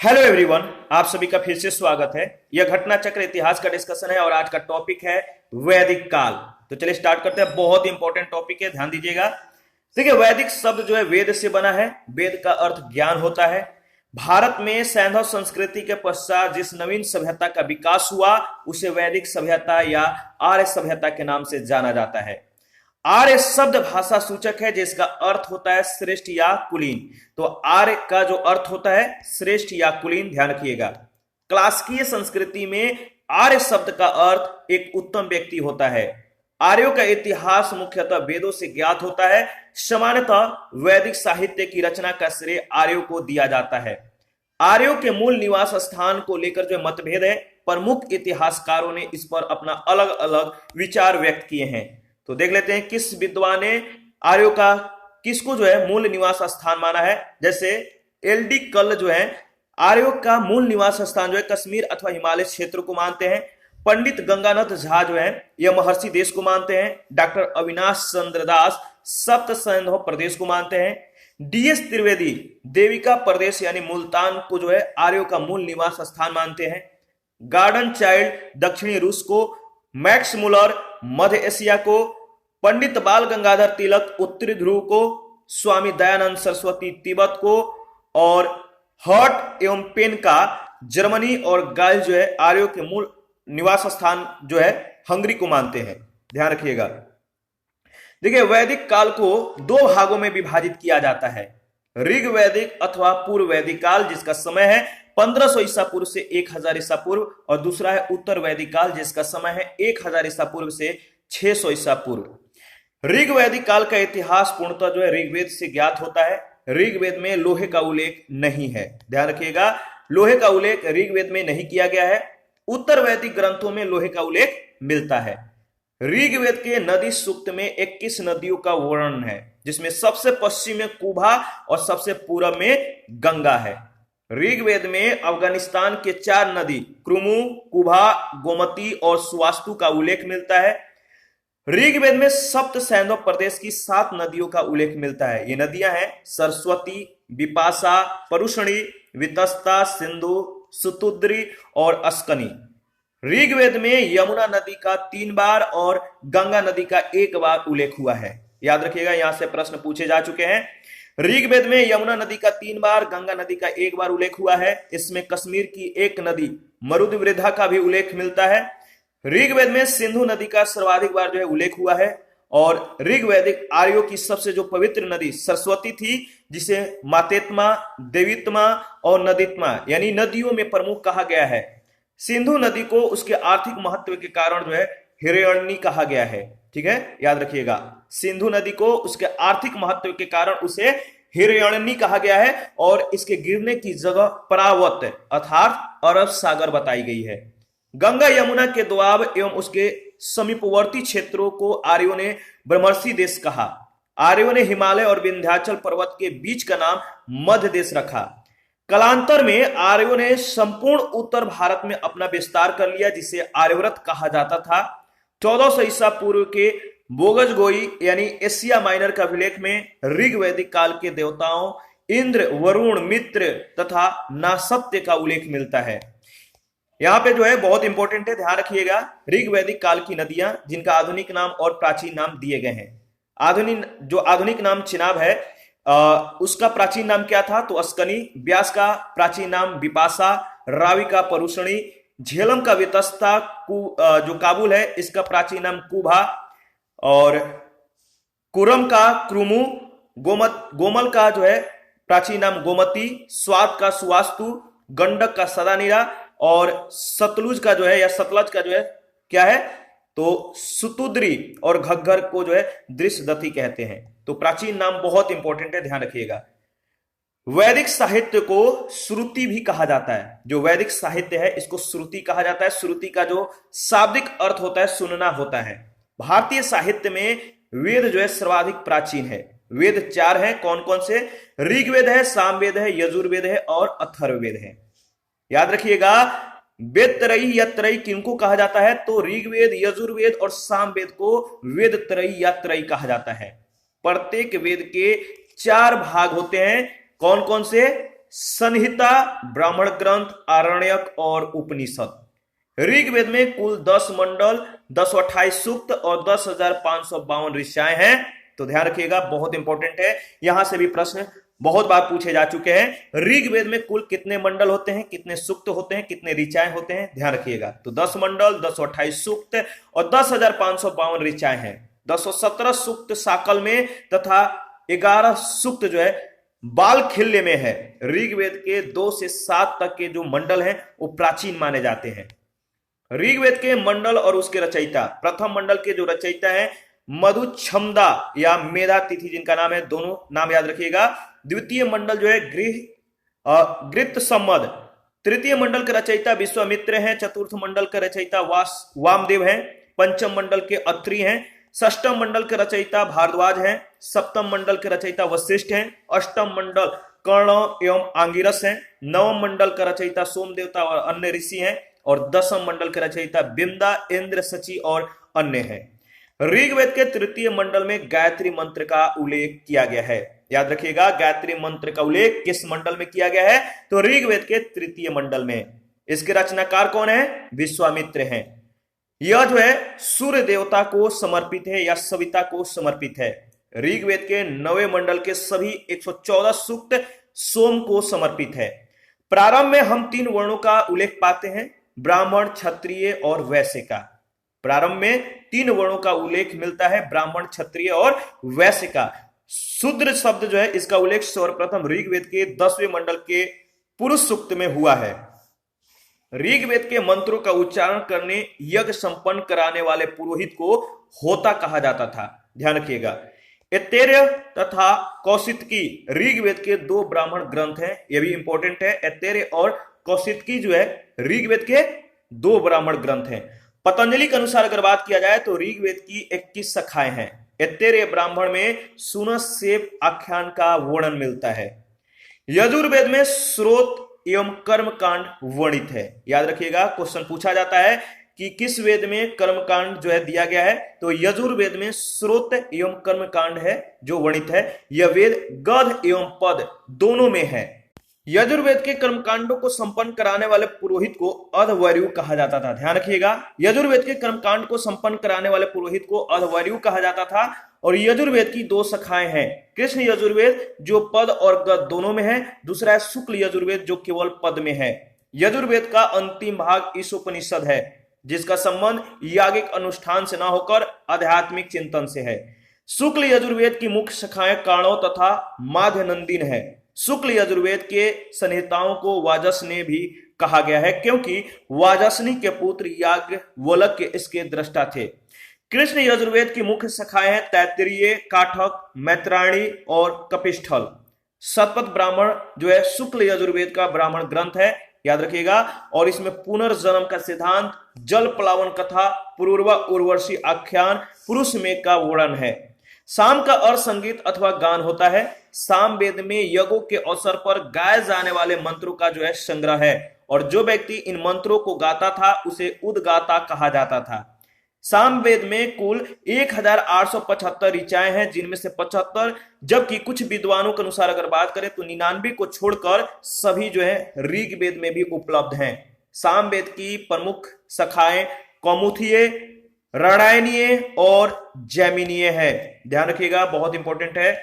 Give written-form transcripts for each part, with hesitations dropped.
Hello everyone, आप सभी का फिर से स्वागत है। यह घटना चक्र इतिहास का डिस्कशन है और आज का टॉपिक है वैदिक काल। तो चलिए स्टार्ट करते हैं। बहुत इंपॉर्टेंट टॉपिक है, ध्यान दीजिएगा। देखिए, वैदिक शब्द जो है वेद से बना है। वेद का अर्थ ज्ञान होता है। भारत में सैंधव संस्कृति के पश्चात जिस नवीन सभ्यता का विकास हुआ उसे वैदिक सभ्यता या आर्य सभ्यता के नाम से जाना जाता है। आर्य शब्द भाषा सूचक है जिसका अर्थ होता है श्रेष्ठ या कुलीन। तो आर्य का जो अर्थ होता है श्रेष्ठ या कुलीन, ध्यान रखिएगा। क्लासिकीय संस्कृति में आर्य शब्द का अर्थ एक उत्तम व्यक्ति होता है। आर्यों का इतिहास मुख्यतः वेदों से ज्ञात होता है। सामान्यतः वैदिक साहित्य की रचना का श्रेय आर्यों को दिया जाता है। आर्यों के मूल निवास स्थान को लेकर जो मतभेद है, प्रमुख इतिहासकारों ने इस पर अपना अलग अलग विचार व्यक्त किए हैं। तो देख लेते हैं किस विद्वान ने आर्यों का किसको जो है मूल निवास स्थान माना है। जैसे एलडी कल जो है आर्यों का मूल निवास स्थान जो है कश्मीर अथवा हिमालय क्षेत्र को मानते हैं। पंडित गंगानाथ झा जो है यह महर्षि देश को मानते हैं। डॉक्टर अविनाश चंद्र दास सप्त सैंधव प्रदेश को मानते हैं। डीएस त्रिवेदी देविका प्रदेश यानी मुल्तान को जो है आर्यों का मूल निवास स्थान मानते हैं। गार्डन चाइल्ड दक्षिणी रूस को, मैक्स मुलर मध्य एशिया को, पंडित बाल गंगाधर तिलक उत्तरी ध्रुव को, स्वामी दयानंद सरस्वती तिब्बत को और हर्ट एवं पेन का जर्मनी और गाइल जो है आर्यों के मूल निवास स्थान जो है हंगरी को मानते हैं। ध्यान रखिएगा। देखिए, वैदिक काल को दो भागों में विभाजित किया जाता है। ऋग वैदिक अथवा पूर्व वैदिक काल जिसका समय है 1500 ईसा पूर्व से 1000 ईसा पूर्व, और दूसरा है उत्तर वैदिक काल जिसका समय है 1000 ईसा पूर्व से 600 ईसा पूर्व। ऋग वैदिक काल का इतिहास पूर्णतः जो है ऋग्वेद से ज्ञात होता है। ऋग्वेद में लोहे का उल्लेख नहीं है, ध्यान रखिएगा। लोहे का उल्लेख ऋग्वेद में नहीं किया गया है। उत्तर वैदिक ग्रंथों में लोहे का उल्लेख मिलता है। ऋग्वेद के नदी सूक्त में 21 नदियों का वर्णन है जिसमें सबसे पश्चिम में कुभा और सबसे पूर्व में गंगा है। ऋग्वेद में अफगानिस्तान के 4 नदी क्रुमु, कुभा, गोमती और सुवास्तु का उल्लेख मिलता है। ऋग्वेद में सप्त सैंधव प्रदेश की 7 नदियों का उल्लेख मिलता है। ये नदियां हैं सरस्वती, विपाशा, परुषणी, वितस्ता, सिंधु, सुतुद्री और अस्कनी। ऋग्वेद में यमुना नदी का 3 बार और गंगा नदी का 1 बार उल्लेख हुआ है। याद रखिएगा, यहां से प्रश्न पूछे जा चुके हैं। ऋग्वेद में यमुना नदी का 3 बार, गंगा नदी का 1 बार उल्लेख हुआ है। इसमें कश्मीर की एक नदी मरुदवृद्धा का भी उल्लेख मिलता है। ऋग्वेद में सिंधु नदी का सर्वाधिक बार जो है उल्लेख हुआ है। और ऋग्वैदिक आर्यों की सबसे जो पवित्र नदी सरस्वती थी, जिसे मातेत्मा, देवित्मा और नदीत्मा यानी नदियों में प्रमुख कहा गया है। सिंधु नदी को उसके आर्थिक महत्व के कारण जो है हिरण्यनी कहा गया है। ठीक है, याद रखिएगा। सिंधु नदी को उसके आर्थिक महत्व के कारण उसे हिरण्यनी कहा गया है और इसके गिरने की जगह परावत अर्थात अरब सागर बताई गई है। गंगा यमुना के दोआब एवं उसके समीपवर्ती क्षेत्रों को आर्यों ने ब्रह्मर्षि देश कहा। आर्यों ने हिमालय और विंध्याचल पर्वत के बीच का नाम मध्य देश रखा। कालांतर में आर्यों ने संपूर्ण उत्तर भारत में अपना विस्तार कर लिया जिसे आर्यव्रत कहा जाता था। 1400 ईसा पूर्व के बोगजगोई यानी एशिया माइनर का अभिलेख में ऋग्वैदिक काल के देवताओं इंद्र, वरुण, मित्र तथा नासत्य का उल्लेख मिलता है। यहाँ पे जो है बहुत इंपॉर्टेंट है, ध्यान रखिएगा। ऋग्वैदिक काल की नदियां जिनका आधुनिक नाम और प्राचीन नाम दिए गए हैं। आधुनिक नाम चिनाब है, उसका प्राचीन नाम क्या था तो अस्कनी। ब्यास का प्राचीन नाम विपाशा, रावी का परुषणी, झेलम का वितस्ता, जो काबुल है इसका प्राचीन नाम कुभा, और कुरम का क्रुमु, गोमल का जो है प्राचीन नाम गोमती, स्वात का सुवास्तु, गंडक का सदानीरा और सतलुज का जो है या सतलज का जो है क्या है तो सुतुद्री और घग्गर को जो है दृश्यदती कहते हैं। तो प्राचीन नाम बहुत इंपॉर्टेंट है, ध्यान रखिएगा। वैदिक साहित्य को श्रुति भी कहा जाता है। जो वैदिक साहित्य है इसको श्रुति कहा जाता है। श्रुति का जो शाब्दिक अर्थ होता है सुनना होता है। भारतीय साहित्य में वेद जो है सर्वाधिक प्राचीन है। वेद 4 हैं, कौन कौन से? ऋग्वेद है, सामवेद है, यजुर्वेद है और अथर्ववेद है। याद रखिएगा, वेद त्रयी या त्रयी किनको कहा जाता है तो ऋग्वेद, यजुर्वेद और सामवेद को वेद त्रयी या त्रयी कहा जाता है। प्रत्येक वेद के 4 भाग होते हैं, कौन कौन से? संहिता, ब्राह्मण ग्रंथ, आरण्यक और उपनिषद। ऋग्वेद में कुल 10 मंडल, 1028 सूक्त और 10,552 ऋचाएं हैं। तो ध्यान रखिएगा, बहुत इंपॉर्टेंट है, यहां से भी प्रश्न बहुत बार पूछे जा चुके हैं। ऋग्वेद में कुल कितने मंडल होते हैं, कितने सूक्त होते हैं, कितने ऋचाएं होते हैं, ध्यान रखिएगा। तो 10 मंडल, 1028 सूक्त और 10,552 ऋचाएं हैं। 217 सूक्त साकल में तथा 11 सूक्त जो है बाल खिल्ले में है। ऋग्वेद के 2 से 7 तक के जो मंडल हैं वो प्राचीन माने जाते हैं। ऋग्वेद के मंडल और उसके रचयिता, प्रथम मंडल के जो रचयिता है मधुछंदा या मेधा तिथि जिनका नाम है, दोनों नाम याद रखिएगा। द्वितीय मंडल जो है गृत सम्मद। तृतीय मंडल के रचयिता विश्वामित्र हैं। चतुर्थ मंडल के रचयिता वामदेव हैं। पंचम मंडल के अत्रि हैं। षष्टम मंडल के रचयिता भारद्वाज हैं। सप्तम मंडल के रचयिता वशिष्ठ हैं। अष्टम मंडल कर्ण एवं आंगिरस हैं। नवम मंडल का रचयिता सोम देवता और अन्य ऋषि हैं। और दसम मंडल के रचयिता बिंदा, इंद्र, सची और अन्य हैं। ऋग्वेद के तृतीय मंडल में गायत्री मंत्र का उल्लेख किया गया है। याद रखिएगा, गायत्री मंत्र का उल्लेख किस मंडल में किया गया है? तो ऋग्वेद के तृतीय मंडल में। इसके रचनाकार कौन है? विश्वामित्र हैं। यह जो है सूर्य देवता को समर्पित है या सविता को समर्पित है। ऋग्वेद के 9वें मंडल के सभी 114 सूक्त सोम को समर्पित है। प्रारंभ में हम 3 वर्णों का उल्लेख पाते हैं, ब्राह्मण, क्षत्रिय और वैश्य का। प्रारंभ में 3 वर्णों का उल्लेख मिलता है, ब्राह्मण, क्षत्रिय और वैश्य का। शूद्र शब्द जो है इसका उल्लेख सर्वप्रथम ऋग्वेद के 10वें मंडल के पुरुष सूक्त में हुआ है। ऋग्वेद के मंत्रों का उच्चारण करने, यज्ञ संपन्न कराने वाले पुरोहित को होता कहा जाता था। ध्यान रखिएगा, ऐतरेय तथा कौशितकी ऋग्वेद के 2 ब्राह्मण ग्रंथ हैं। यह भी इंपॉर्टेंट है। ऐतरेय और कौशितकी जो है ऋग्वेद के 2 ब्राह्मण ग्रंथ हैं। पतंजलि के अनुसार अगर बात किया जाए तो ऋग्वेद की 21 शाखाएं हैं। ऐतरेय ब्राह्मण में सुनसेव आख्यान का वर्णन मिलता है। यजुर्वेद में स्रोत एवं कर्मकांड वर्णित है। याद रखिएगा, क्वेश्चन पूछा जाता है कि किस वेद में कर्मकांड जो है दिया गया है, तो यजुर्वेद में स्रोत एवं कर्मकांड है जो वर्णित है। यह वेद गद एवं पद दोनों में है। यजुर्वेद के कर्मकांडों को संपन्न कराने वाले पुरोहित को अधवर्यु कहा जाता था। ध्यान रखिएगा, यजुर्वेद के कर्मकांड को संपन्न कराने वाले पुरोहित को अधवर्यु कहा जाता था। और यजुर्वेद की 2 शाखाएं हैं, कृष्ण यजुर्वेद जो पद और गद दोनों में है, दूसरा है शुक्ल यजुर्वेद जो केवल पद में है। यजुर्वेद का अंतिम भाग ईशोपनिषद है, जिसका संबंध यागिक अनुष्ठान से न होकर आध्यात्मिक चिंतन से है। शुक्ल यजुर्वेद की मुख्य शाखाएं काणव तथा माध्यनंदिन है। शुक्ल यजुर्वेद के संहिताओं को वाजसनेय भी कहा गया है, क्योंकि वाजसनी के पुत्र याज्ञवल्क्य इसके दृष्टा थे। कृष्ण यजुर्वेद की मुख्य शाखाएं हैं तैत्तिरीय, काठक, मैत्रायणी और कपिस्थल। शतपथ ब्राह्मण जो है शुक्ल यजुर्वेद का ब्राह्मण ग्रंथ है, याद रखिएगा। और इसमें पुनर्जन्म का सिद्धांत, जल प्लावन कथा, पूर्वा उर्वशी आख्यान, पुरुष में का वर्णन है। साम का अर्थ संगीत अथवा गान होता है। साम वेद में यज्ञों के अवसर पर गाए जाने वाले मंत्रों का जो है संग्रह है, और जो व्यक्ति इन मंत्रों को गाता था उसे उद्गाता कहा जाता था। साम वेद में कुल 1875 ऋचाएं हैं, जिनमें से 75, जबकि कुछ विद्वानों के अनुसार अगर बात करें तो 99 को छोड़कर सभी जो है ऋग्वेद में भी उपलब्ध हैं। साम वेद की प्रमुख शाखाएं कौमुदीय, रामायणीय और जैमिनीय है। ध्यान रखिएगा, बहुत इंपॉर्टेंट है।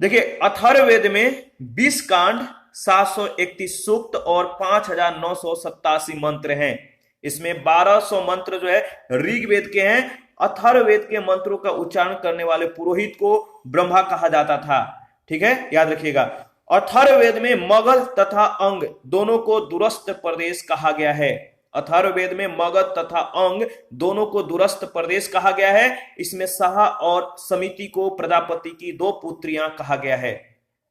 देखिए, अथर्ववेद में 20 कांड, 731 सूक्त और 5987 मंत्र हैं। इसमें 1200 मंत्र जो है ऋग्वेद के हैं। अथर्ववेद के मंत्रों का उच्चारण करने वाले पुरोहित को ब्रह्मा कहा जाता था। ठीक है, याद रखिएगा। अथर्ववेद में मगध तथा अंग दोनों को दूरस्थ प्रदेश कहा गया है। अथर्ववेद में मगध तथा अंग दोनों को दूरस्थ प्रदेश कहा गया है। इसमें साहा और समिति को प्रजापति की 2 पुत्रियां कहा गया है।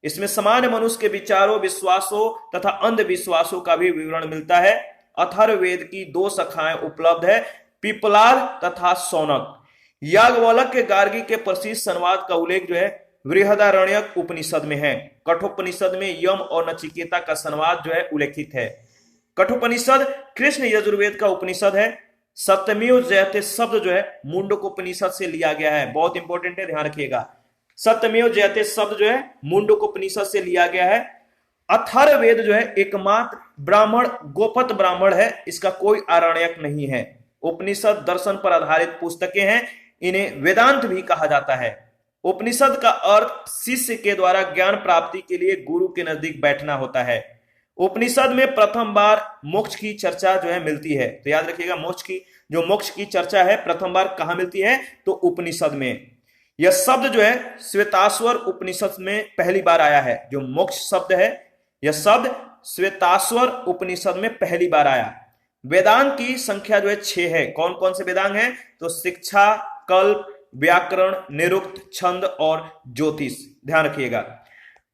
इसमें सामान्य मनुष्य के विचारों, विश्वासों तथा अंधविश्वासों का भी विवरण मिलता है। अथर्ववेद की 2 शाखाएं उपलब्ध है, पिपलाद तथा शौनक। याज्ञवल्क्य गार्गी के प्रसिद्ध संवाद का उल्लेख जो है बृहदारण्यक उपनिषद में है। कठोपनिषद में यम और नचिकेता का संवाद जो है उल्लेखित है। कठोपनिषद कृष्ण यजुर्वेद का उपनिषद है। सत्यमेव जयते शब्द जो है मुंडकोपनिषद से लिया गया है। बहुत इंपॉर्टेंट है, ध्यान रखिएगा। सत्यमेव जयते शब्द जो है मुंडकोपनिषद से लिया गया है। अथर्ववेद जो है एकमात्र ब्राह्मण गोपत ब्राह्मण है, इसका कोई आरण्यक नहीं है। उपनिषद दर्शन पर आधारित पुस्तकें हैं, इन्हें वेदांत भी कहा जाता है। उपनिषद का अर्थ शिष्य के द्वारा ज्ञान प्राप्ति के लिए गुरु के नजदीक बैठना होता है। उपनिषद में प्रथम बार मोक्ष की चर्चा जो है मिलती है, तो याद रखिएगा मोक्ष की चर्चा है प्रथम बार कहां मिलती है, तो उपनिषद में। यह शब्द जो है श्वेताश्वर उपनिषद में पहली बार आया है। जो मोक्ष शब्द है, यह शब्द श्वेताश्वर उपनिषद में पहली बार आया। वेदांग की संख्या जो है 6 है। कौन कौन से वेदांग हैं, तो शिक्षा, कल्प, व्याकरण, निरुक्त, छंद और ज्योतिष। ध्यान रखिएगा।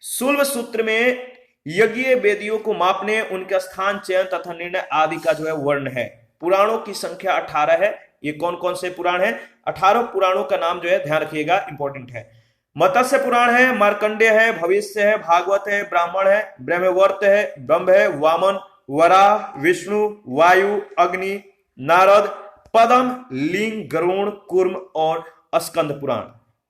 शुल्ब सूत्र में यज्ञ वेदियों को मापने, उनके स्थान चयन तथा निर्णय आदि का जो है वर्ण है। पुराणों की संख्या 18 है। ये कौन कौन से पुराण है, 18 पुराणों का नाम जो है ध्यान रखिएगा, इंपॉर्टेंट है। मत्स्य पुराण है, मार्कंडेय है, भविष्य है, भागवत है, ब्राह्मण है, ब्रह्मवर्त है, ब्रह्म है, वामन, वराह, विष्णु, वायु, अग्नि, नारद, पद्म, लिंग, गरुण, कूर्म और स्कंद पुराण।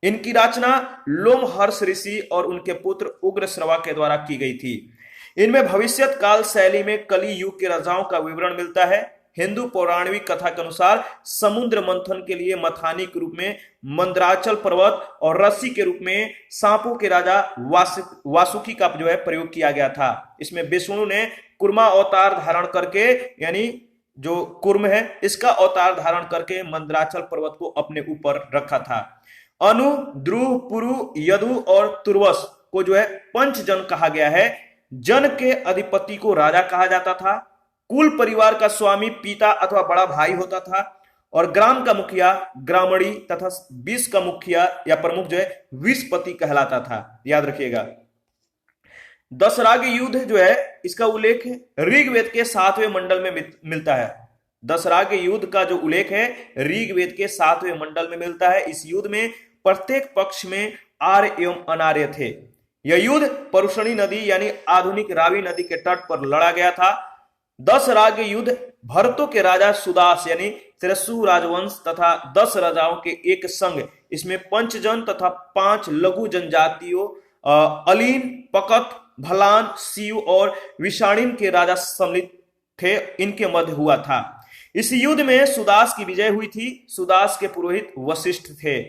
इनकी रचना लोमहर्ष ऋषि और उनके पुत्र उग्रश्रवा के द्वारा की गई थी। इनमें भविष्यत काल शैली में कली युग के राजाओं का विवरण मिलता है। हिंदू पौराणिक कथा के अनुसार समुद्र मंथन के लिए मथानी के रूप में मंदराचल पर्वत और रस्सी के रूप में सांपों के राजा वासुकी का जो है प्रयोग किया गया था। इसमें विष्णु ने कुर्मा अवतार धारण करके, यानी जो कुर्म है इसका अवतार धारण करके मंदराचल पर्वत को अपने ऊपर रखा था। अनु, ध्रुव, पुरु, यदु और तुर्वस को जो है पंचजन कहा गया है। जन के अधिपति को राजा कहा जाता था। कुल परिवार का स्वामी पिता अथवा बड़ा भाई होता था और ग्राम का मुखिया ग्रामणी तथा विष का मुखिया या प्रमुख जो है विषपति कहलाता था। याद रखिएगा। दशराग युद्ध जो है इसका उल्लेख ऋग्वेद के 7वें मंडल में मिलता है। दशराग युद्ध का जो उल्लेख है ऋग्वेद के 7वें मंडल में मिलता है। इस युद्ध में प्रत्येक पक्ष में आर्य एवं अनार्य थे। यह युद्ध परुषणी नदी यानी आधुनिक रावी नदी के तट पर लड़ा गया था। दशराग युद्ध भरतों के राजा सुदास यानी तिरसु राजवंश तथा 10 राजाओं के एक संग, इसमें पंचजन तथा 5 लघु जनजातियों अलीन, पकत, भलान, सीव और विषाणिन के राजा सम्मिलित थे, इनके मध्य हुआ था। इस युद्ध में सुदास की विजय हुई थी। सुदास के पुरोहित वशिष्ठ थे।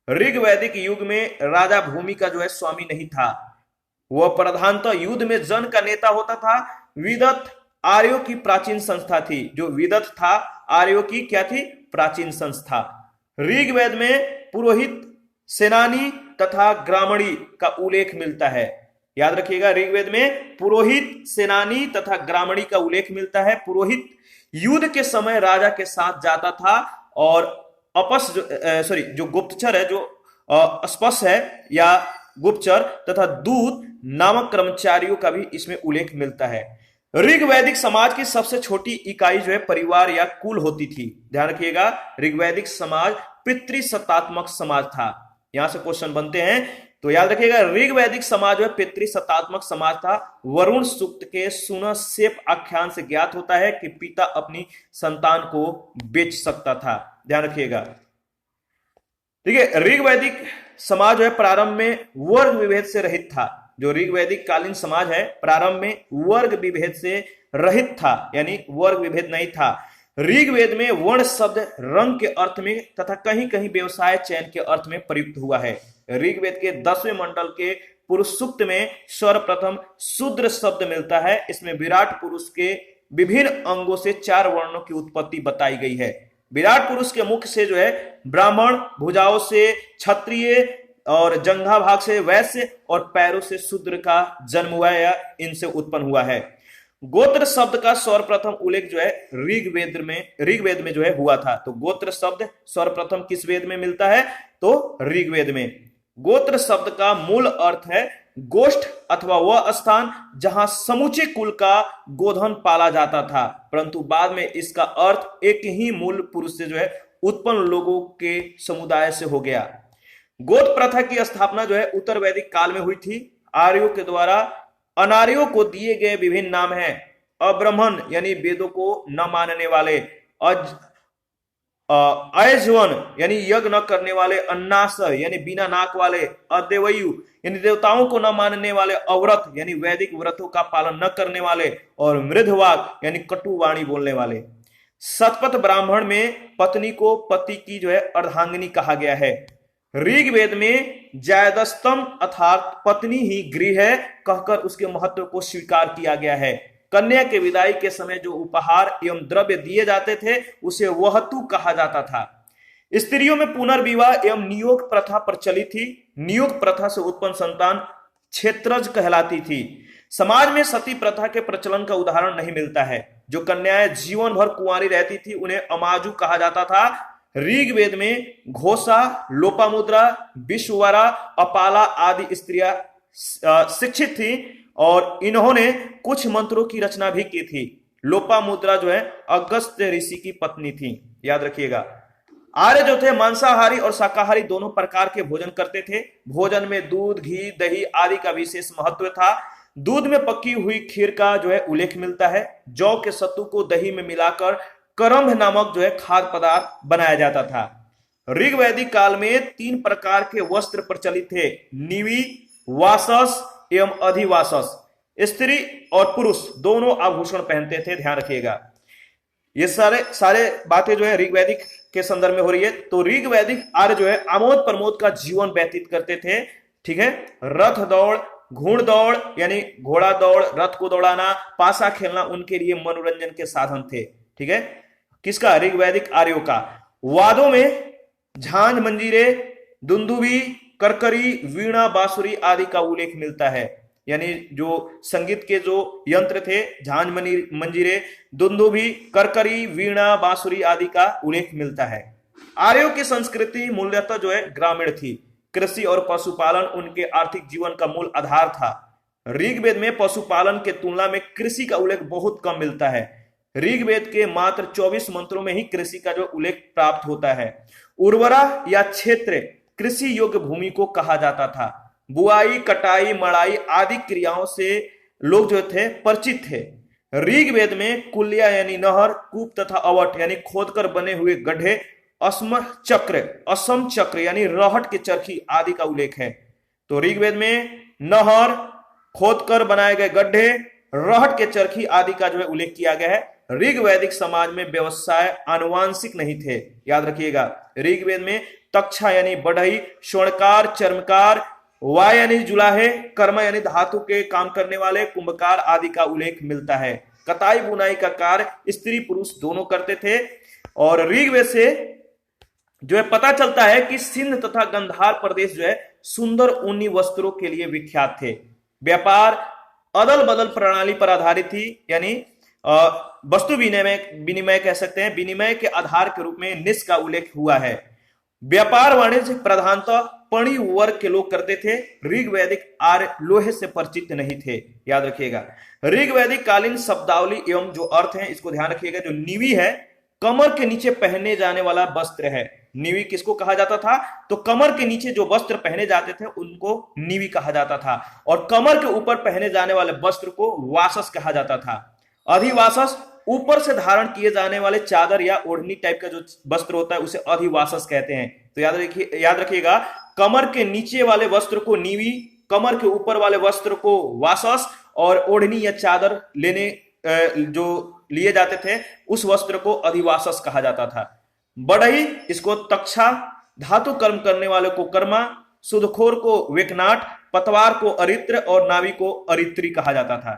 ऋग्वैदिक युग में राजा भूमि का जो है स्वामी नहीं था, वह प्रधानतः युद्ध में जन का नेता होता था। विदत आर्यों की प्राचीन संस्था थी। जो विदत था आर्यों की क्या थी, प्राचीन संस्था। ऋग्वेद में पुरोहित, सेनानी तथा ग्रामणी का उल्लेख मिलता है। याद रखिएगा, ऋग्वेद में पुरोहित, सेनानी तथा ग्रामणी का उल्लेख मिलता है। पुरोहित युद्ध के समय राजा के साथ जाता था और जो गुप्तचर है, जो अस्पष्ट है या गुप्तचर तथा दूत नामक कर्मचारियों का भी इसमें उल्लेख मिलता है। ऋग्वैदिक समाज की सबसे छोटी इकाई जो है परिवार या कुल होती थी। ध्यान रखिएगा, ऋग्वैदिक समाज पितृसत्तात्मक समाज था। यहां से क्वेश्चन बनते हैं, तो याद रखिएगा ऋग्वैदिक समाज जो है पितृसत्तात्मक समाज था। वरुण सूक्त के सुनसेप आख्यान से ज्ञात होता है कि पिता अपनी संतान को बेच सकता था। ध्यान रखिएगा। ठीक है, ऋग्वैदिक समाज जो है प्रारंभ में वर्ग विभेद से रहित था। जो ऋग्वैदिक कालीन समाज है प्रारंभ में वर्ग विभेद से रहित था, यानी वर्ग विभेद नहीं था। ऋग्वेद में वर्ण शब्द रंग के अर्थ में तथा कहीं कहीं व्यवसाय चयन के अर्थ में प्रयुक्त हुआ है। ऋग्वेद के 10वें मंडल के पुरुष सूक्त में सर्वप्रथम शूद्र शब्द मिलता है। इसमें विराट पुरुष के विभिन्न अंगों से 4 वर्णों की उत्पत्ति बताई गई है। विराट पुरुष के मुख से जो है ब्राह्मण, भुजाओं से क्षत्रिय और जंघा भाग से वैश्य और पैरों से शूद्र का जन्म हुआ है या इनसे उत्पन्न हुआ है। गोत्र शब्द का सर्वप्रथम उल्लेख जो है ऋग्वेद में जो है हुआ था। तो गोत्र शब्द सर्वप्रथम किस वेद में मिलता है, तो ऋग्वेद में। गोत्र शब्द का मूल अर्थ है गोष्ठ अथवा वह स्थान जहां समूचे कुल का गोधन पाला जाता था, परंतु बाद में इसका अर्थ एक ही मूल पुरुष से जो है उत्पन्न लोगों के समुदाय से हो गया। गोत्र प्रथा की स्थापना जो है उत्तर वैदिक काल में हुई थी। आर्यों के द्वारा अनार्यों को दिए गए विभिन्न नाम हैं। अब्राह्मण यानी वेदों को न मानने वाले, अयजवन यानी यज्ञ न करने वाले, अन्नास यानी बिना नाक वाले, अदेवयु यानी देवताओं को न मानने वाले, अव्रत यानी वैदिक व्रतों का पालन न करने वाले, और मृदवाग यानी कटु वाणी बोलने वाले। शतपथ ब्राह्मण में पत्नी को पति की जो है अर्धांगिनी कहा गया है। ऋग्वेद में जायदस्तम अर्थात पत्नी ही गृह है कहकर उसके महत्व को स्वीकार किया गया है। कन्या के विदाई के समय जो उपहार एवं द्रव्य दिए जाते थे उसे वहतु कहा जाता था। स्त्रियों में पुनर्विवाह एवं नियोग प्रथा प्रचलित थी। नियोग प्रथा से उत्पन्न संतान क्षेत्रज कहलाती थी। समाज में सती प्रथा के प्रचलन का उदाहरण नहीं मिलता है। जो कन्याएं जीवन भर कुंवारी रहती थी उन्हें अमाजु कहा जाता था। ऋग्वेद में घोषा, लोपामुद्रा, विश्ववरा, अपाला आदि स्त्रियां शिक्षित थी और इन्होंने कुछ मंत्रों की रचना भी की थी। लोपामुद्रा जो है अगस्त्य ऋषि की पत्नी थी, याद रखिएगा। आर्य जो थे मांसाहारी और शाकाहारी दोनों प्रकार के भोजन करते थे। भोजन में दूध, घी, दही आदि का विशेष महत्व था। दूध में पकी हुई खीर का जो है उल्लेख मिलता है। जौ के सत्तू को दही में मिलाकर करम्भ नामक जो है खाद्य पदार्थ बनाया जाता था। ऋग्वैदिक काल में 3 प्रकार के वस्त्र प्रचलित थे, निवि, वासस एवं अधिवासस। स्त्री और पुरुष दोनों आभूषण पहनते थे, ध्यान रखिएगा। ये सारे बातें जो है ऋग्वैदिक के संदर्भ में हो रही है। तो ऋग्वैदिक आर्य जो है आमोद प्रमोद का जीवन व्यतीत करते थे, ठीक है। रथ दौड़, घुड़ दौड़ यानी घोड़ा दौड़, रथ को दौड़ाना, पासा खेलना उनके लिए मनोरंजन के साधन थे, ठीक है। किसका? ऋग्वैदिक आर्यों का। वादों में झांझ, मंजीरे, दुंदुभी, करकरी, वीणा, बांसुरी आदि का उल्लेख मिलता है। यानी जो संगीत के जो यंत्र थे, झांझ, मंजीरे, दुंदुभी, करकरी, वीणा, बांसुरी आदि का उल्लेख मिलता है। आर्यों की संस्कृति मूलतः जो है ग्रामीण थी। कृषि और पशुपालन उनके आर्थिक जीवन का मूल आधार था। ऋग्वेद में पशुपालन के तुलना में कृषि का उल्लेख बहुत कम मिलता है। ऋग्वेद के मात्र 24 मंत्रों में ही कृषि का जो उल्लेख प्राप्त होता है। उर्वरा या क्षेत्र कृषि योग्य भूमि को कहा जाता था। बुआई, कटाई, मड़ाई आदि क्रियाओं से लोग जो थे परिचित थे। ऋग्वेद में कुल्या यानी नहर, कूप तथा अवट यानी खोदकर बने हुए गड्ढे, असम चक्र यानी रहट के चरखी आदि का उल्लेख है। तो ऋग्वेद में नहर, खोदकर बनाए गए गड्ढे, रहट के चरखी आदि का जो है उल्लेख किया गया है। ऋग्वैदिक समाज में व्यवसाय आनुवांशिक नहीं थे, याद रखिएगा। ऋग्वेद में तक्षा यानी बढ़ई, स्वर्णकार, चर्मकार, वाय यानी जुलाहे, कर्म यानी धातु के काम करने वाले, कुंभकार आदि का उल्लेख मिलता है। कताई बुनाई का कार्य स्त्री पुरुष दोनों करते थे। और ऋग्वेद से जो है पता चलता है कि सिंध तथा गंधार प्रदेश जो है सुंदर ऊनी वस्त्रों के लिए विख्यात थे। व्यापार अदल बदल प्रणाली पर आधारित थी, यानी वस्तु विनिमय कह सकते हैं। विनिमय के आधार के रूप में निस का उल्लेख हुआ है। व्यापार वाणिज्य प्रधानतः पणी वर्ग के लोग करते थे। ऋग्वैदिक आर्य लोहे से परिचित नहीं थे, याद रखिएगा। ऋग्वैदिक कालीन शब्दावली एवं जो अर्थ है इसको ध्यान रखिएगा। जो निवि है कमर के नीचे पहने जाने वाला वस्त्र है। निवि किसको कहा जाता था? तो कमर के नीचे जो वस्त्र पहने जाते थे उनको निवि कहा जाता था, और कमर के ऊपर पहने जाने वाले वस्त्र को वासस कहा जाता था। अधिवासस ऊपर से धारण किए जाने वाले चादर या ओढ़नी टाइप का जो वस्त्र होता है उसे अधिवासस कहते हैं। तो याद रखिएगा, कमर के नीचे वाले वस्त्र को निवि, कमर के ऊपर वाले वस्त्र को वासस, और ओढ़नी या चादर जो लिए जाते थे उस वस्त्र को अधिवासस कहा जाता था। बढ़ई इसको तक्षा, धातु कर्म करने वाले को कर्मा, सुदखोर को वेकनाट, पतवार को अरित्र और नावी को अरित्री कहा जाता था।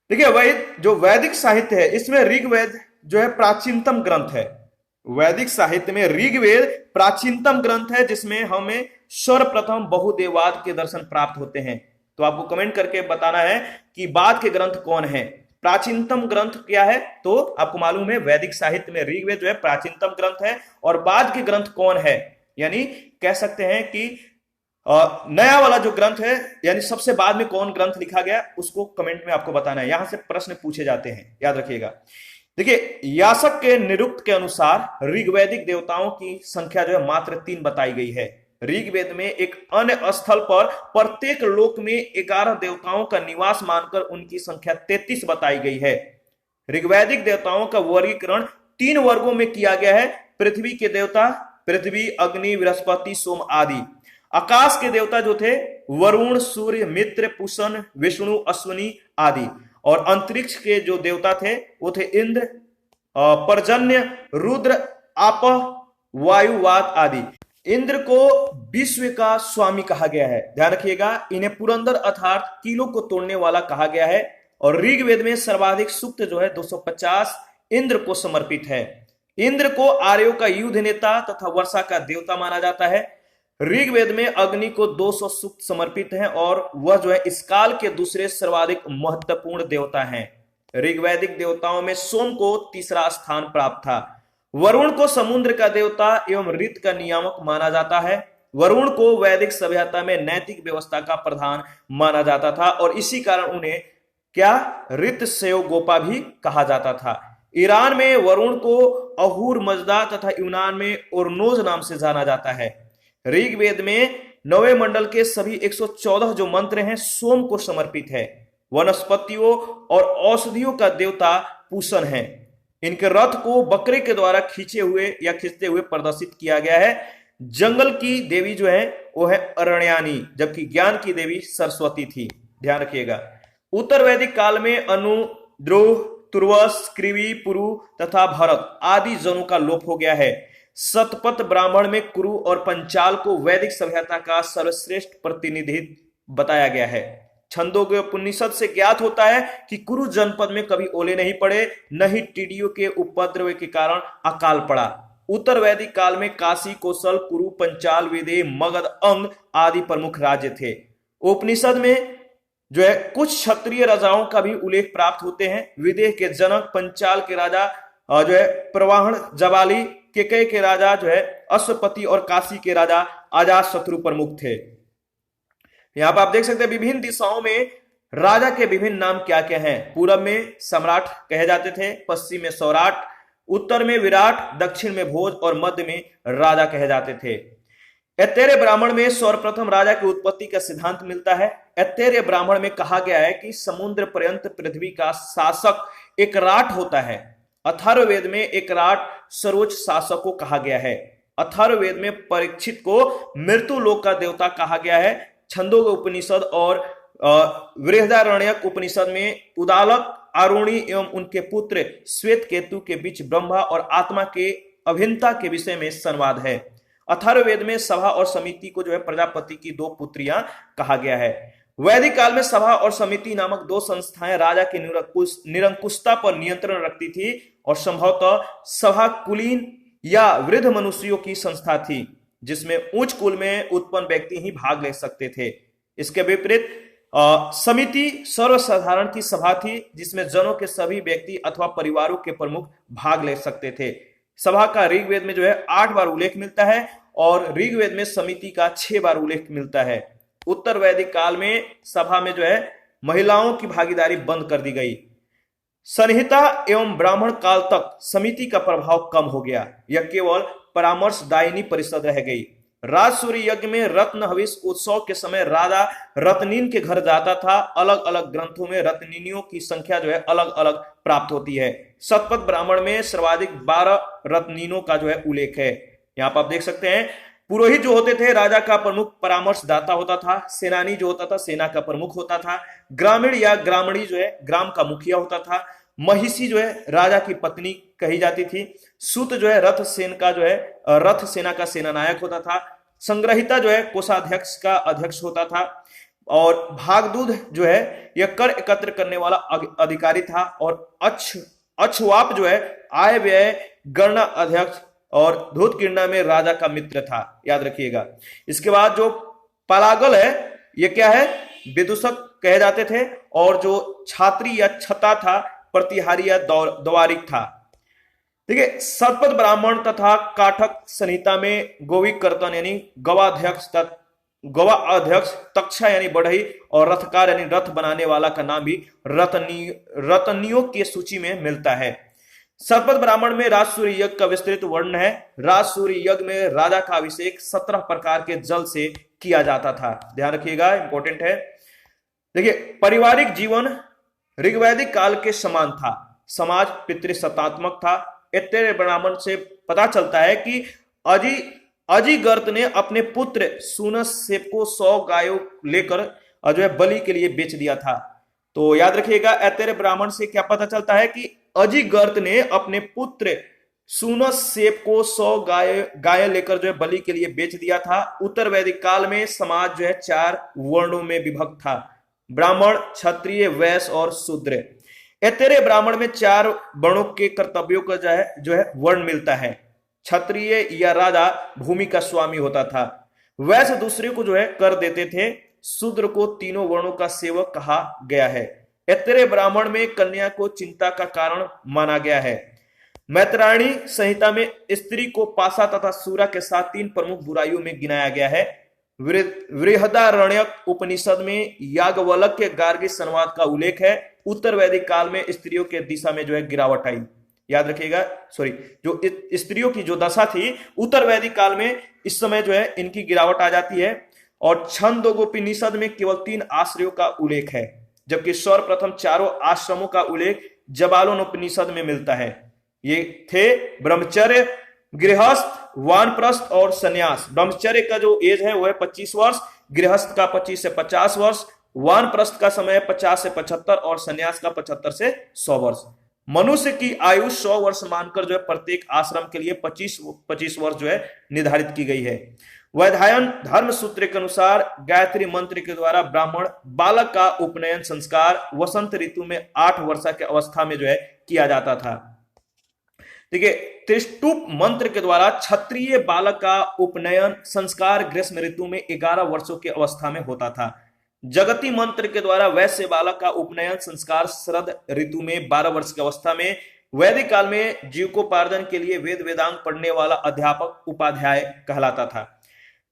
देखिए, जो वैदिक साहित्य है इसमें ऋग्वेद जो है प्राचीनतम ग्रंथ है। वैदिक साहित्य में ऋग्वेद प्राचीनतम ग्रंथ है जिसमें हमें सर्वप्रथम बहुदेववाद के दर्शन प्राप्त होते हैं। तो आपको कमेंट करके बताना है कि बाद के ग्रंथ कौन है। प्राचीनतम ग्रंथ क्या है? तो आपको मालूम है वैदिक साहित्य में ऋग्वेद जो है प्राचीनतम ग्रंथ है। और बाद के ग्रंथ कौन है, यानी कह सकते हैं कि नया वाला जो ग्रंथ है, यानी सबसे बाद में कौन ग्रंथ लिखा गया उसको कमेंट में आपको बताना है। यहां से प्रश्न पूछे जाते हैं, याद रखिएगा। देखिए, यासक के निरुक्त के अनुसार ऋग्वैदिक देवताओं की संख्या जो है मात्र 3 बताई गई है। ऋग्वेद में एक अन्य स्थल पर प्रत्येक लोक में 11 देवताओं का निवास मानकर उनकी संख्या 33 बताई गई है। ऋग्वैदिक देवताओं का वर्गीकरण 3 वर्गों में किया गया है। पृथ्वी के देवता पृथ्वी, अग्नि, बृहस्पति, सोम आदि। आकाश के देवता जो थे वरुण, सूर्य, मित्र, पुषण, विष्णु, अश्विनी आदि। और अंतरिक्ष के जो देवता थे वो थे इंद्र, पर्जन्य, रुद्र, आपः, वायु, वात आदि। इंद्र को विश्व का स्वामी कहा गया है, ध्यान रखिएगा। इन्हें पुरंदर अर्थात किलो को तोड़ने वाला कहा गया है। और ऋग्वेद में सर्वाधिक सूक्त जो है 250 इंद्र को समर्पित है। इंद्र को आर्यों का युद्ध नेता तथा वर्षा का देवता माना जाता है। ऋग्वेद में अग्नि को 200 सूक्त समर्पित हैं और वह जो है इस काल के दूसरे सर्वाधिक महत्वपूर्ण देवता हैं। ऋग्वैदिक देवताओं में सोम को तीसरा स्थान प्राप्त था। वरुण को समुद्र का देवता एवं ऋतु का नियामक माना जाता है। वरुण को वैदिक सभ्यता में नैतिक व्यवस्था का प्रधान माना जाता था और इसी कारण उन्हें क्या ऋतसेव गोपा भी कहा जाता था। ईरान में वरुण को अहूर मजदा तथा यूनान में ओरनोज नाम से जाना जाता है। ऋग्वेद में 9वें मंडल के सभी 114 जो मंत्र हैं सोम को समर्पित है। वनस्पतियों और औषधियों का देवता पूषण है। इनके रथ को बकरे के द्वारा खींचते हुए प्रदर्शित किया गया है। जंगल की देवी जो है वो है अरण्यानी, जबकि ज्ञान की देवी सरस्वती थी, ध्यान रखिएगा। उत्तर वैदिक काल में अनु, ध्रुव, तुर्वस, कृवि, पुरु तथा भरत आदि जनों का लोप हो गया है। शतपथ ब्राह्मण में कुरु और पंचाल को वैदिक सभ्यता का सर्वश्रेष्ठ प्रतिनिधित्व बताया गया है। छंदोग्य उपनिषद से ज्ञात होता है कि कुरु जनपद में कभी ओले नहीं पड़े, न ही टिड्डियों के उपद्रव के कारण अकाल पड़ा। उत्तर वैदिक काल में काशी, कौशल, कुरु, पंचाल, विदेह, मगध, अंग आदि प्रमुख राज्य थे। उपनिषद में जो है कुछ क्षत्रिय राजाओं का भी उल्लेख प्राप्त होते हैं। विदेह के जनक, पंचाल के राजा जो है प्रवाहन जबाली, केकय के राजा जो है अश्वपति और काशी के राजा अजातशत्रु प्रमुख थे। यहां पर आप देख सकते हैं विभिन्न दिशाओं में राजा के विभिन्न नाम क्या क्या हैं। पूरब में सम्राट कहे जाते थे, पश्चिम में सौराट, उत्तर में विराट, दक्षिण में भोज और मध्य में राजा कहे जाते थे। ऐतरेय ब्राह्मण में सर्वप्रथम राजा की उत्पत्ति का सिद्धांत मिलता है। ऐतरेय ब्राह्मण में कहा गया है कि समुद्र पर्यंत पृथ्वी का शासक एक राट होता है। अथर्ववेद में एक राट सर्वोच्च शासक को कहा गया है। अथर्ववेद में परीक्षित को मृत्यु लोक का देवता कहा गया है। छंदोग्य उपनिषद और बृहदारण्यक उपनिषद में उदालक, आरुणी एवं उनके पुत्र श्वेत केतु के बीच ब्रह्मा और आत्मा के अभिन्नता के विषय में संवाद है। अथर्ववेद में सभा और समिति को जो है प्रजापति की 2 पुत्रियां कहा गया है। वैदिक काल में सभा और समिति नामक 2 संस्थाएं राजा की निरंकुशता पर नियंत्रण रखती थी और संभवतः सभा कुलीन या वृद्ध मनुष्यों की संस्था थी जिसमें उच्च कुल में उत्पन्न व्यक्ति ही भाग ले सकते थे। इसके विपरीत समिति सर्वसाधारण की सभा थी जिसमें जनों के सभी व्यक्ति अथवा परिवारों के प्रमुख भाग ले सकते थे। सभा का ऋग्वेद में जो है 8 बार उल्लेख मिलता है और ऋग्वेद में समिति का 6 बार उल्लेख मिलता है। उत्तर वैदिक काल में सभा में जो है महिलाओं की भागीदारी बंद कर दी गई। संहिता एवं ब्राह्मण काल तक समिति का प्रभाव कम हो गया, यह केवल परामर्शदायिनी परिषद रह गई। राजसूय यज्ञ में रत्न हविष उत्सव के समय राजा रत्नीन के घर जाता था। अलग अलग ग्रंथों में रत्निनियों की संख्या जो है अलग अलग प्राप्त होती है। शतपथ ब्राह्मण में सर्वाधिक 12 रत्निनों का जो है उल्लेख है। यहाँ पर आप देख सकते हैं पुरोहित जो होते थे राजा का प्रमुख परामर्शदाता होता था। सेनानी जो होता था सेना का प्रमुख होता था। ग्रामीण या ग्रामणी जो है ग्राम का मुखिया होता था। महिषी जो है राजा की पत्नी कही जाती थी। सूत जो है रथ सेना का सेनानायक होता था। संग्रहिता जो है कोषाध्यक्ष का अध्यक्ष होता था। और भागदूध जो है यह कर एकत्र करने वाला अधिकारी था। और अक्षवाप जो है आय व्यय गणना अध्यक्ष और धूतकीर्णा में राजा का मित्र था, याद रखिएगा। इसके बाद जो पलागल है यह क्या है, विदूषक कहे जाते थे। और जो छात्री या छता था प्रतिहारी या द्वारिक था। देखिए शतपथ ब्राह्मण तथा काठक संहिता में गोविक कर्तन यानी गवा अध्यक्ष, तक्षा यानी बढ़ई और रथकार यानी रथ बनाने वाला का नाम भी रत्नियों की सूची में मिलता है। शतपथ ब्राह्मण में राजसूय यज्ञ का विस्तृत वर्णन है। राजसूय यज्ञ में राजा का अभिषेक 17 प्रकार के जल से किया जाता था, ध्यान रखिएगा, इंपॉर्टेंट है। देखिए पारिवारिक जीवन ऋग्वैदिक काल के समान था। समाज पितृसत्तात्मक था। ऐतरेय ब्राह्मण से पता चलता है कि अजिगर्त ने अपने पुत्र सुनसेप को 100 गायों लेकर जो है बलि के लिए बेच दिया था। तो याद रखिएगा, ऐतरेय ब्राह्मण से क्या पता चलता है कि अजिगर्त ने अपने पुत्र सुनसेप को 100 गाय लेकर जो है बलि के लिए बेच दिया था। उत्तर वैदिक काल में समाज जो है 4 वर्णों में विभक्त था, ब्राह्मण, क्षत्रिय, वैश्य और शूद्र। ऐतरेय ब्राह्मण में 4 वर्णों के कर्तव्यों का जो है वर्ण मिलता है। क्षत्रिय या राजा भूमि का स्वामी होता था, वैश्य दूसरे को जो है कर देते थे, शूद्र को तीनों वर्णों का सेवक कहा गया है। ऐतरेय ब्राह्मण में कन्या को चिंता का कारण माना गया है। मैत्रायणी संहिता में स्त्री को पाशा तथा सूरा के साथ 3 प्रमुख बुराइयों में गिनाया गया है। बृहदारण्यक उपनिषद में याज्ञवल्क्य गार्गी संवाद का उल्लेख है। उत्तर वैदिक काल में स्त्रियों के दिशा में जो है गिरावट आई। याद रखिएगा, जो स्त्रियों की जो दशा थी उत्तर वैदिक काल में, इस समय जो है इनकी गिरावट आ जाती है। और छंदोगोपनिषद में केवल 3 आश्रयों का उल्लेख है, जबकि सर्वप्रथम 4 आश्रमों का उल्लेख जबालोनोपनिषद में मिलता है। ये थे ब्रह्मचर्य, गृहस्थ, वानप्रस्थ और सन्यास। ब्रह्मचर्य का जो एज है वो है 25 वर्ष, गृहस्थ का 25 से 50 वर्ष, वानप्रस्थ का समय 50 से 75 और सन्यास का 75 से 100 वर्ष। मनुष्य की आयु 100 वर्ष मानकर जो है प्रत्येक आश्रम के लिए 25 वर्ष जो है निर्धारित की गई है। वैधायन धर्म सूत्र के अनुसार गायत्री मंत्र के द्वारा ब्राह्मण बालक का उपनयन संस्कार वसंत ऋतु में 8 वर्ष की अवस्था में जो है किया जाता था। देखिए, त्रिष्टुप मंत्र के द्वारा क्षत्रिय बालक का उपनयन संस्कार ग्रीष्म ऋतु में 11 वर्षों की अवस्था में होता था। जगती मंत्र के द्वारा वैश्य बालक का उपनयन संस्कार शरद ऋतु में 12 वर्ष की अवस्था में। वैदिक काल में जीविकोपार्जन के लिए वेद वेदांग पढ़ने वाला अध्यापक उपाध्याय कहलाता था।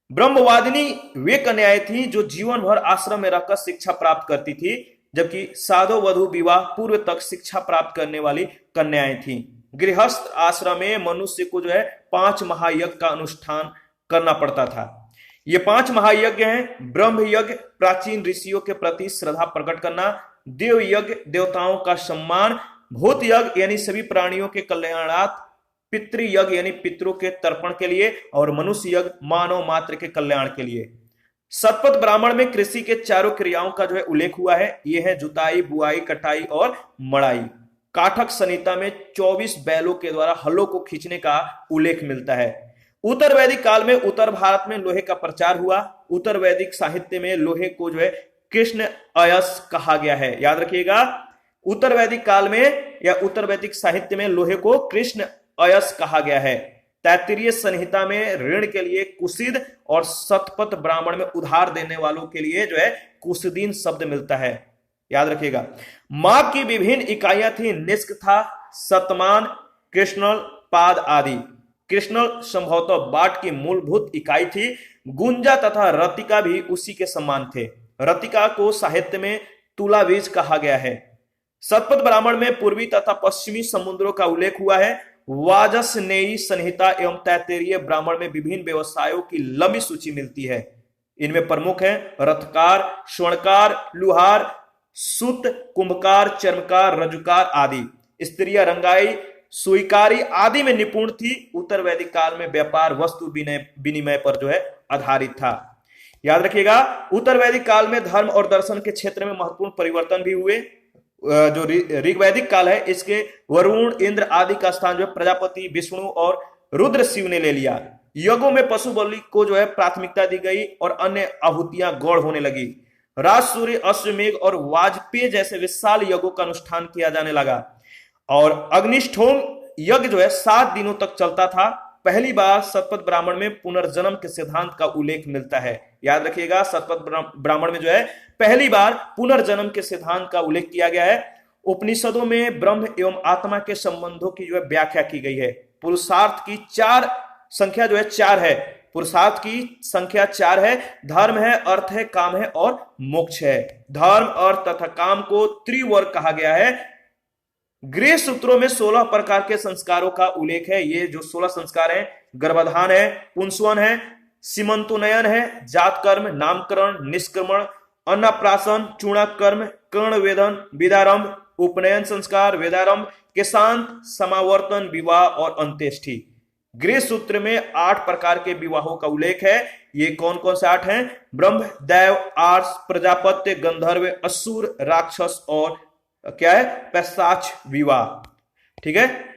ब्रह्मवादिनी वे कन्याएं थी जो जीवन भर आश्रम में रहकर शिक्षा प्राप्त करती थी, जबकि साधो वधु विवाह पूर्व तक शिक्षा प्राप्त करने वाली कन्याएं थीं। गृहस्थ आश्रम में मनुष्य को जो है 5 महायज्ञ का अनुष्ठान करना पड़ता था। ये 5 महायज्ञ हैं: ब्रह्म यज्ञ, प्राचीन ऋषियों के प्रति श्रद्धा प्रकट करना; देव यज्ञ, देवताओं का सम्मान; भूत यज्ञ यानी सभी प्राणियों के कल्याणार्थ; पितृयज्ञ यानी पितरों के तर्पण के लिए; और मनुष्य यज्ञ मानव मात्र के कल्याण के लिए। शतपथ ब्राह्मण में कृषि के 4 क्रियाओं का जो है उल्लेख हुआ है। ये है जुताई, बुआई, कटाई और मड़ाई। काठक संहिता में 24 बैलों के द्वारा हलों को खींचने का उल्लेख मिलता है। उत्तर वैदिक काल में उत्तर भारत में लोहे का प्रचार हुआ। उत्तर वैदिक साहित्य में लोहे को जो है कृष्ण अयस कहा गया है। याद रखिएगा, उत्तर वैदिक काल में या उत्तर वैदिक साहित्य में लोहे को कृष्ण अयस कहा गया है। तैत्तिरीय संहिता में ऋण के लिए कुसिद और शतपथ ब्राह्मण में उधार देने वालों के लिए जो है कुसदीन शब्द मिलता है। याद रखिएगा, माप की विभिन्न इकाइयां थी। निष्क था, शतमान, कृष्णल, पाद आदि। कृष्णल संभवतः बाट की मूलभूत इकाई थी। गुंजा तथा रतिका भी उसी के समान थे। रतिका को साहित्य में तुला बीज कहा गया है। शतपथ ब्राह्मण में पूर्वी तथा पश्चिमी समुद्रों का उल्लेख हुआ है। वाजसनेयी संहिता एवं तैत्तिरीय ब्राह्मण में विभिन्न व्यवसायों की लंबी सूची मिलती है। इनमें प्रमुख है रथकार, स्वर्णकार, लुहार, सूत, कुंभकार, चर्मकार, रजुकार आदि। स्त्रियां रंगाई, सुईकारी आदि में निपुण थी। उत्तर वैदिक काल में व्यापार वस्तु विनिमय पर जो है आधारित था। याद रखिएगा, उत्तर वैदिक काल में धर्म और दर्शन के क्षेत्र में महत्वपूर्ण परिवर्तन भी हुए। जो ऋग्वैदिक काल है, इसके वरुण, इंद्र आदि का स्थान जो है प्रजापति, विष्णु और रुद्र शिव ने ले लिया। यज्ञों में पशु बलि को जो है प्राथमिकता दी गई और अन्य आहुतियां गौण होने लगी। राज, सूर्य, अश्वमेघ और वाजपेय जैसे विशाल यज्ञों का अनुष्ठान किया जाने लगा। और अग्निष्ठोम यज्ञ जो है 7 दिनों तक चलता था। पहली बार शतपथ ब्राह्मण में पुनर्जन्म के सिद्धांत का उल्लेख मिलता है। याद रखिएगा, शतपथ ब्राह्मण में जो है पहली बार पुनर्जन्म के सिद्धांत का उल्लेख किया गया है। उपनिषदों में ब्रह्म एवं आत्मा के संबंधों की जो है व्याख्या की गई है। पुरुषार्थ की 4 संख्या जो है 4 है। पुरुषार्थ की संख्या 4 है। धर्म है, अर्थ है, काम है और मोक्ष है। धर्म, अर्थ तथा काम को त्रिवर्ग कहा गया है। गृह सूत्रों में 16 प्रकार के संस्कारों का उल्लेख है। ये जो 16 संस्कार हैं, गर्भाधान है, पुंसवन है, सीमंतोनयन है, जात कर्म, नामकरण, निष्क्रमण, अन्नप्राशन, चूणक कर्म, कर्णवेदन, विदारंभ, उपनयन संस्कार, वेदारंभ, केशांत, समावर्तन, विवाह और अंत्येष्टि। गृह सूत्र में 8 प्रकार के विवाहों का उल्लेख है। ये कौन कौन से 8 हैं? ब्रह्म, दैव, आर्ष, प्रजापत्य, गंधर्व, असुर, राक्षस और क्या है? पैशाच विवाह। ठीक है,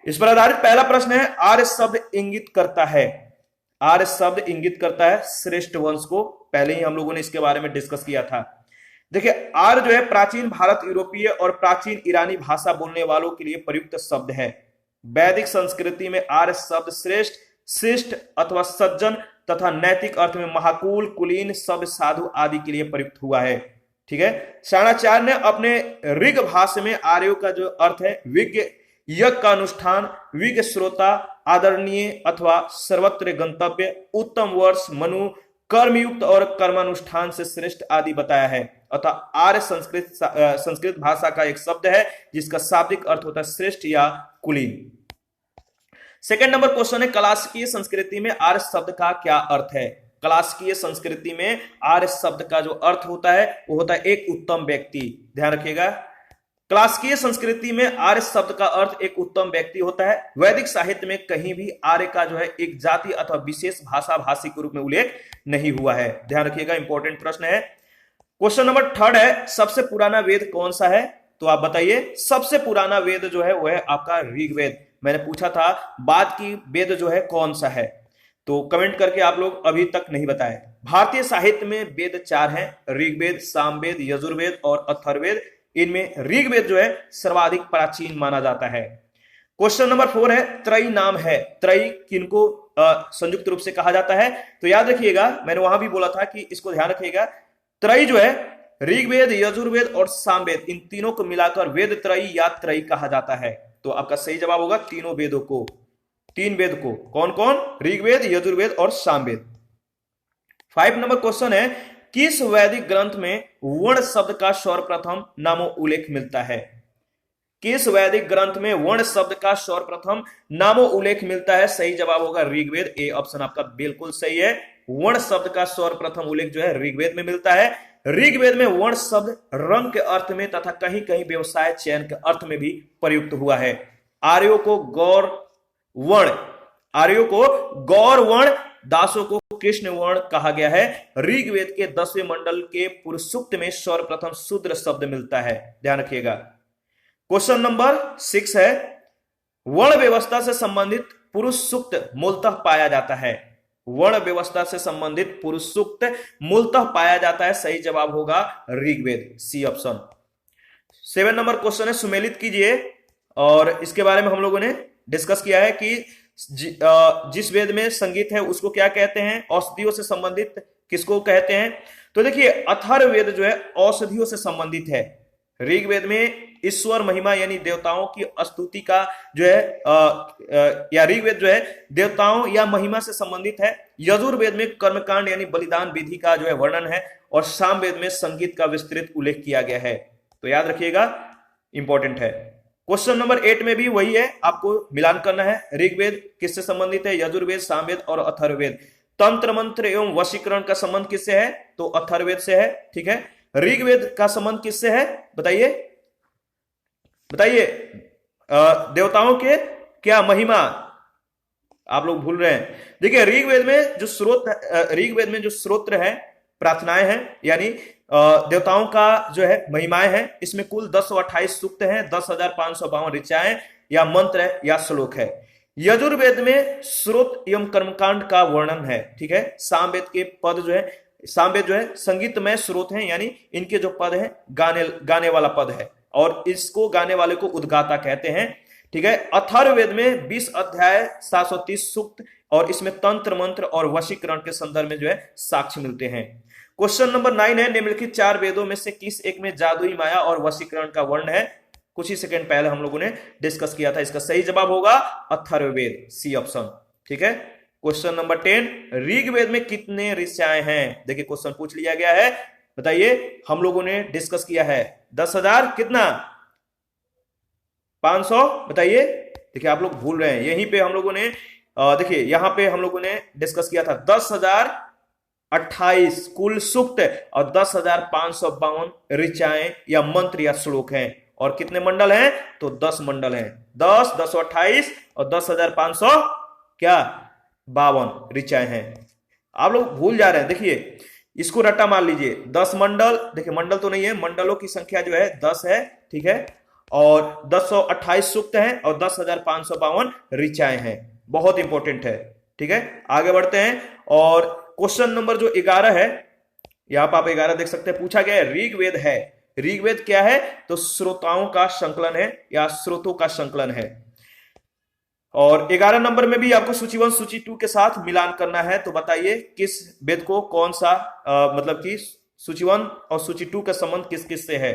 इस पर आधारित पहला प्रश्न है, आर्य शब्द इंगित करता है, आर्य शब्द इंगित करता है श्रेष्ठ वंश को। पहले ही हम लोगों ने इसके बारे में डिस्कस किया था। देखिए, आर्य जो है प्राचीन भारत, यूरोपीय और प्राचीन ईरानी भाषा बोलने वालों के लिए प्रयुक्त शब्द है। वैदिक संस्कृति में आर्य शब्द श्रेष्ठ, शिष्ट अथवा सज्जन तथा नैतिक अर्थ में महाकुल, कुलीन, सब साधु आदि के लिए प्रयुक्त हुआ है। ठीक है, शाणाचार्य ने अपने ऋग भाष्य में आर्यों का जो अर्थ है, विज्ञ, यज्ञ का अनुष्ठान, विज्ञ श्रोता, आदरणीय अथवा सर्वत्र गंतव्य, उत्तम वर्ष, मनु, कर्मयुक्त और कर्मानुष्ठान से श्रेष्ठ आदि बताया है। अतः आर्य संस्कृत भाषा का एक शब्द है जिसका शाब्दिक अर्थ होता है श्रेष्ठ या कुलीन। सेकंड नंबर क्वेश्चन है, क्लासिकीय संस्कृति में आर्य शब्द का क्या अर्थ है? क्लासिकीय संस्कृति में आर्य शब्द का जो अर्थ होता है वो होता है एक उत्तम व्यक्ति। ध्यान रखिएगा, क्लासिकीय संस्कृति में आर्य शब्द का अर्थ एक उत्तम व्यक्ति होता है। वैदिक साहित्य में कहीं भी आर्य का जो है एक जाति अथवा विशेष भाषा भाषी के रूप में उल्लेख नहीं हुआ है। ध्यान रखिएगा, इंपॉर्टेंट प्रश्न है। क्वेश्चन नंबर थर्ड है, सबसे पुराना वेद कौन सा है? तो आप बताइए, सबसे पुराना वेद जो है वो है आपका ऋग्वेद। मैंने पूछा था बाद की वेद जो है कौन सा है, तो कमेंट करके आप लोग अभी तक नहीं बताए। भारतीय साहित्य में वेद 4 हैं, ऋग्वेद, सामवेद, यजुर्वेद और अथर्ववेद। इनमें ऋग्वेद जो है सर्वाधिक प्राचीन माना जाता है। क्वेश्चन नंबर 4 है, त्रयी नाम है, त्रयी किनको संयुक्त रूप से कहा जाता है? तो याद रखिएगा, मैंने वहां भी बोला था कि इसको ध्यान रखिएगा, त्रयी जो है ऋग्वेद, यजुर्वेद और सामवेद, इन तीनों को मिलाकर वेद त्रयी या त्रयी कहा जाता है। तो आपका सही जवाब होगा तीनों वेदों को, 3 वेद को। कौन कौन? ऋग्वेद, यजुर्वेद और सामवेद। 5 नंबर क्वेश्चन है, किस वैदिक ग्रंथ में वर्ण शब्द का सर्वप्रथम नामो उल्लेख मिलता है? किस वैदिक ग्रंथ में वर्ण शब्द का सर्वप्रथम नामो उल्लेख मिलता है? सही जवाब होगा ऋग्वेद। ए ऑप्शन आपका बिल्कुल सही है। वर्ण शब्द का सर्वप्रथम उल्लेख जो है ऋग्वेद में मिलता है। ऋग्वेद में वर्ण शब्द रंग के अर्थ में तथा कहीं कहीं व्यवसाय चयन के अर्थ में भी प्रयुक्त हुआ है। आर्यों को गौर वर्ण, आर्यों को गौर वर्ण, दासों को कृष्ण वर्ण कहा गया है। ऋग्वेद के 10वें मंडल के पुरुष सूक्त में सर्वप्रथम शूद्र शब्द मिलता है। ध्यान रखिएगा। क्वेश्चन नंबर 6 है, वर्ण व्यवस्था से संबंधित पुरुष सूक्त मूलतः पाया जाता है। वर्ण व्यवस्था से संबंधित पुरुष सूक्त मूलतः पाया जाता है। सही जवाब होगा Rigveda, C option. 7 number question है, सुमेलित कीजिए। और इसके बारे में हम लोगों ने डिस्कस किया है कि जिस वेद में संगीत है उसको क्या कहते हैं, औषधियों से संबंधित किसको कहते हैं? तो देखिए, अथर्ववेद जो है औषधियों से संबंधित है। ऋग्वेद में ईश्वर महिमा यानी देवताओं की स्तुति का जो है या ऋग्वेद जो है देवताओं या महिमा से संबंधित है। यजुर्वेद में कर्मकांड यानी बलिदान विधि का जो है वर्णन है। और सामवेद में संगीत का विस्तृत उल्लेख किया गया है। तो याद रखिएगा, इंपॉर्टेंट है। क्वेश्चन नंबर 8 में भी वही है, आपको मिलान करना है। ऋग्वेद किससे संबंधित है? यजुर्वेद, सामवेद और अथर्ववेद। तंत्र मंत्र एवं वशीकरण का संबंध किससे है? तो अथर्ववेद से है। ठीक है, ऋग्वेद का संबंध किससे है? बताइए बताइए। देवताओं के क्या महिमा आप लोग भूल रहे हैं। देखिए, ऋग्वेद में जो स्रोत्र है, प्रार्थनाएं हैं, यानी देवताओं का जो है महिमाएं हैं। इसमें कुल 1028 सूक्त हैं, 10,552 ऋचाएं या मंत्र या श्लोक है। यजुर्वेद में श्रोत एवं कर्मकांड का वर्णन है। ठीक है, सामवेद के पद जो है, सामवेद जो है संगीतमय स्रोत हैं, यानी इनके जो पद है गाने वाला पद है, और इसको गाने वाले को उद्गाता कहते हैं। ठीक है, अथर्ववेद में 20 अध्याय, 730 सूक्त, और इसमें तंत्र मंत्र और वशीकरण के संदर्भ में जो है साक्ष्य मिलते हैं। क्वेश्चन नंबर 9 है, निम्नलिखित 4 वेदों में से किस एक में जादुई माया और वशीकरण का वर्ण है? कुछ ही सेकंड पहले हम लोगों ने डिस्कस किया था। इसका सही जवाब होगा अथर्ववेद, सी ऑप्शन। ठीक है, क्वेश्चन नंबर 10, ऋग्वेद में कितने ऋचाएं हैं? देखिए, क्वेश्चन पूछ लिया गया है, बताइए। हम लोगों ने डिस्कस किया है 10,000 कितना 500, बताइए। देखिए, आप लोग भूल रहे हैं, यहीं पे हम लोगों ने देखिए यहां पे हम लोगों ने डिस्कस किया था 10,028 कुल सूक्त और 10,552 ऋचाएं या मंत्र या श्लोक हैं। और कितने मंडल हैं? तो 10 मंडल हैं। 10, 1028 और 10,500 क्या 52 ऋचाएं हैं। आप लोग भूल जा रहे हैं, देखिए इसको रट्टा मान लीजिए 10 मंडल, देखिए मंडल तो नहीं है, मंडलों की संख्या जो है 10 है, ठीक है, और 1028 सूक्त हैं और 10,552 ऋचाएं हैं। बहुत इंपॉर्टेंट है, ठीक है। आगे बढ़ते हैं और क्वेश्चन नंबर जो 11 है, यहां पर आप 11 देख सकते हैं, पूछा गया है ऋग्वेद है। ऋग्वेद क्या है? तो श्रोताओं का संकलन है या स्रोतों का संकलन है। और 11 नंबर में भी आपको सूची 1 सूची 2 के साथ मिलान करना है। तो बताइए किस वेद को कौन सा मतलब कि सूची 1 और सूची 2 का संबंध किस किस से है।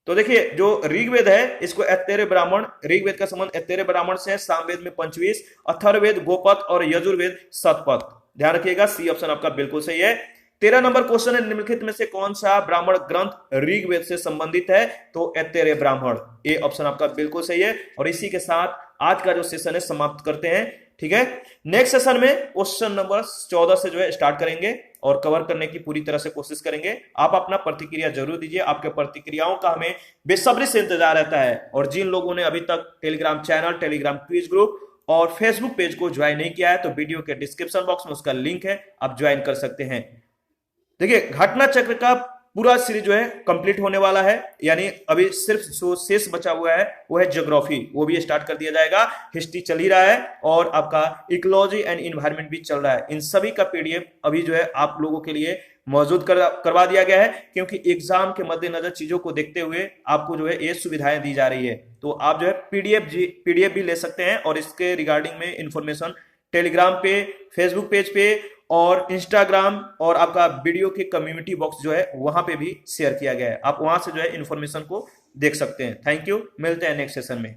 तो देखिए जो ऋग्वेद है इसको ऐतरेय ब्राह्मण, ऋग्वेद का संबंध ऐतरेय ब्राह्मण से है, सामवेद में पंचवीस, अथर्ववेद गोपथ और यजुर्वेद शतपथ। ध्यान रखिएगा, सी ऑप्शन आपका बिल्कुल सही है। 13 नंबर क्वेश्चन है, निम्नलिखित में से कौन सा ब्राह्मण ग्रंथ ऋग्वेद से संबंधित है? तो ऐतरेय ब्राह्मण, ए ऑप्शन आपका बिल्कुल सही है। और इसी के साथ आज का जो सेशन है समाप्त करते हैं, ठीक है। नेक्स्ट सेशन में क्वेश्चन नंबर 14 से जो है स्टार्ट करेंगे और कवर करने की पूरी तरह से कोशिश करेंगे। आप अपना प्रतिक्रिया जरूर दीजिए, आपके प्रतिक्रियाओं का हमें बेसब्री से इंतजार रहता है। और जिन लोगों ने अभी तक Telegram channel, Telegram quiz group और फेसबुक पेज को ज्वाइन नहीं किया है तो वीडियो के डिस्क्रिप्शन बॉक्स में उसका लिंक है, आप ज्वाइन कर सकते हैं। देखिए घटना चक्र का पूरा सीरीज जो है कंप्लीट होने वाला है, यानी अभी सिर्फ जो शेष बचा हुआ है वो है ज्योग्राफी, वो भी स्टार्ट कर दिया जाएगा। हिस्ट्री चल ही रहा है और आपका इकोलॉजी एंड इन्वायरमेंट भी चल रहा है। इन सभी का पीडीएफ अभी जो है आप लोगों के लिए मौजूद करवा दिया गया है, क्योंकि एग्जाम के मद्देनजर चीजों को देखते हुए आपको जो है ये सुविधाएं दी जा रही है। तो आप जो है पीडीएफ भी ले सकते हैं और इसके रिगार्डिंग में इंफॉर्मेशन टेलीग्राम पे, फेसबुक पेज पे और इंस्टाग्राम और आपका वीडियो के कम्युनिटी बॉक्स जो है वहां पे भी शेयर किया गया है। आप वहां से जो है इंफॉर्मेशन को देख सकते हैं। थैंक यू, मिलते हैं नेक्स्ट सेशन में।